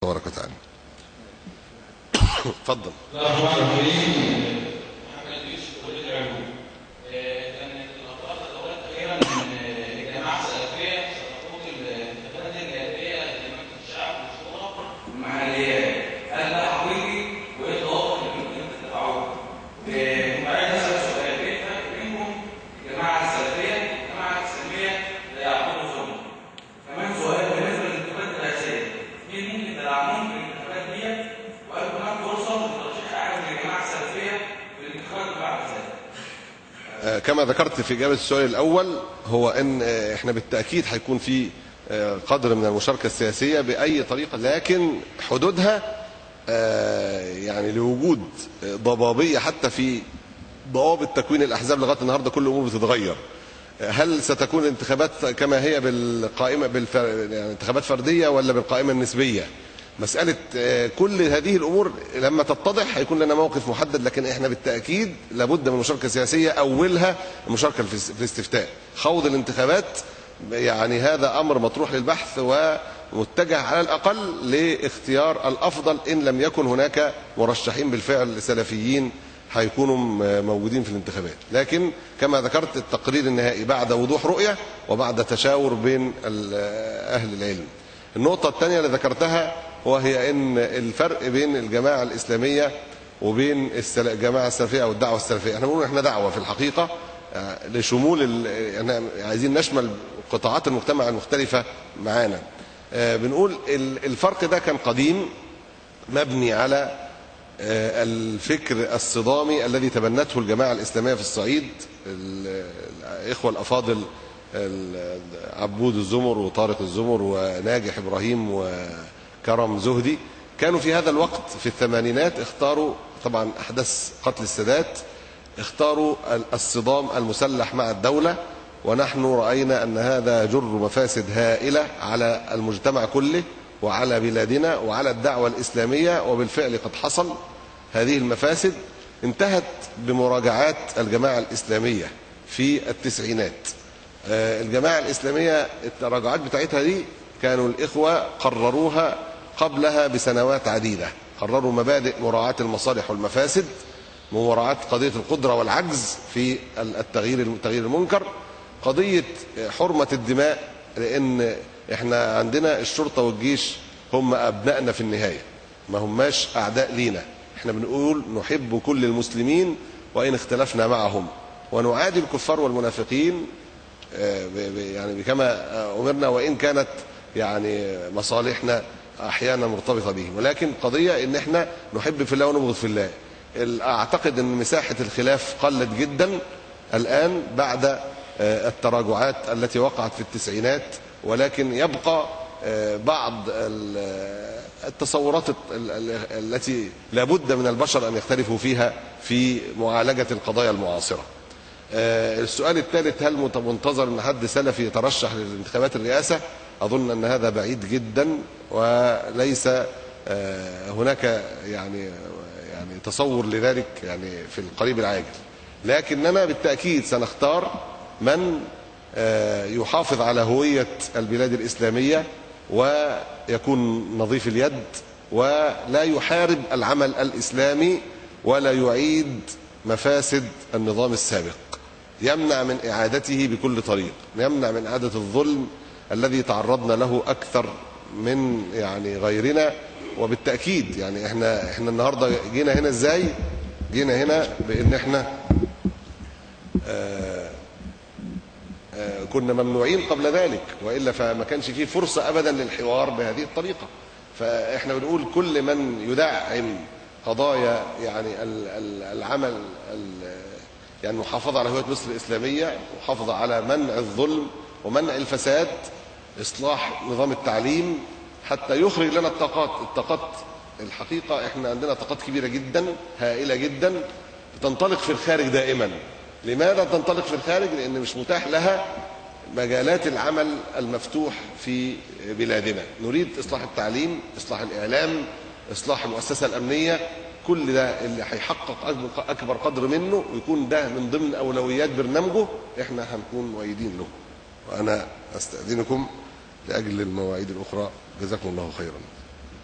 تبارك وتعالى. اتفضل. كما ذكرت في إجابة السؤال الأول، هو أن إحنا بالتأكيد هيكون في قدر من المشاركة السياسية بأي طريقة، لكن حدودها يعني لوجود ضبابية حتى في ضوابط تكوين الأحزاب. لغاية النهاردة كل الأمور بتتغير. هل ستكون الانتخابات كما هي بالقائمة يعني انتخابات فردية ولا بالقائمة النسبية؟ مسألة كل هذه الأمور لما تتضح هيكون لنا موقف محدد، لكن احنا بالتأكيد لابد من مشاركة سياسية، أولها المشاركة في الاستفتاء. خوض الانتخابات يعني هذا أمر مطروح للبحث ومتجه على الأقل لاختيار الأفضل، إن لم يكن هناك مرشحين بالفعل سلفيين هيكونوا موجودين في الانتخابات. لكن كما ذكرت التقرير النهائي بعد وضوح رؤية وبعد تشاور بين أهل العلم. النقطة الثانية اللي ذكرتها وهي ان الفرق بين الجماعة الإسلامية وبين الجماعة السلفية او الدعوة السلفية. احنا بنقول احنا دعوة في الحقيقة لشمول احنا عايزين نشمل قطاعات المجتمع المختلفة معانا. بنقول الفرق ده كان قديم، مبني على الفكر الصدامي الذي تبنته الجماعة الإسلامية في الصعيد. الإخوة الأفاضل عبود الزمر وطارق الزمر وناجح إبراهيم وكرم زهدي كانوا في هذا الوقت في الثمانينات اختاروا طبعا أحداث قتل السادات، اختاروا الصدام المسلح مع الدولة، ونحن رأينا أن هذا جر مفاسد هائلة على المجتمع كله وعلى بلادنا وعلى الدعوة الإسلامية. وبالفعل قد حصل. هذه المفاسد انتهت بمراجعات الجماعة الإسلامية في التسعينات. الجماعة الإسلامية التراجعات بتاعتها دي كانوا الإخوة قرروها قبلها بسنوات عديدة. قرروا مبادئ مراعاة المصالح والمفاسد، مراعاة قضية القدرة والعجز في تغيير المنكر، قضية حرمة الدماء، لأن احنا عندنا الشرطة والجيش هم أبنائنا في النهاية، ما هماش أعداء لينا. احنا بنقول نحب كل المسلمين وإن اختلفنا معهم، ونعادي الكفار والمنافقين يعني كما أمرنا، وإن كانت يعني مصالحنا أحيانا مرتبطة بهم، ولكن قضية إن احنا نحب في الله ونبغض في الله. أعتقد أن مساحة الخلاف قلت جدا الآن بعد التراجعات التي وقعت في التسعينات، ولكن يبقى بعض التصورات التي لابد من البشر أن يختلفوا فيها في معالجة القضايا المعاصرة. السؤال الثالث، هل منتظر أن حد سلفي يترشح للانتخابات الرئاسة؟ أظن أن هذا بعيد جدا، وليس هناك يعني تصور لذلك يعني في القريب العاجل. لكننا بالتأكيد سنختار من يحافظ على هوية البلاد الإسلامية ويكون نظيف اليد ولا يحارب العمل الإسلامي ولا يعيد مفاسد النظام السابق، يمنع من إعادته بكل طريق، يمنع من إعادة الظلم الذي تعرضنا له أكثر من يعني غيرنا. وبالتأكيد يعني احنا النهاردة جينا هنا ازاي؟ جينا هنا بأن احنا كنا ممنوعين قبل ذلك، وإلا فما كانش فيه فرصة أبدا للحوار بهذه الطريقة. فإحنا بنقول كل من يدعم قضايا يعني العمل يعني المحافظة على هوية مصر الإسلامية، محافظة على منع الظلم ومنع الفساد، إصلاح نظام التعليم حتى يخرج لنا الطاقات الحقيقة. احنا عندنا طاقات كبيرة جدا هائلة جدا تنطلق في الخارج دائما. لماذا تنطلق في الخارج؟ لأن مش متاح لها مجالات العمل المفتوح في بلادنا. نريد إصلاح التعليم، إصلاح الإعلام، إصلاح المؤسسة الأمنية، كل ده اللي هيحقق أكبر قدر منه ويكون ده من ضمن أولويات برنامجه، احنا هنكون مؤيدين له. وأنا أستأذنكم لأجل المواعيد الأخرى. جزاكم الله خيرا.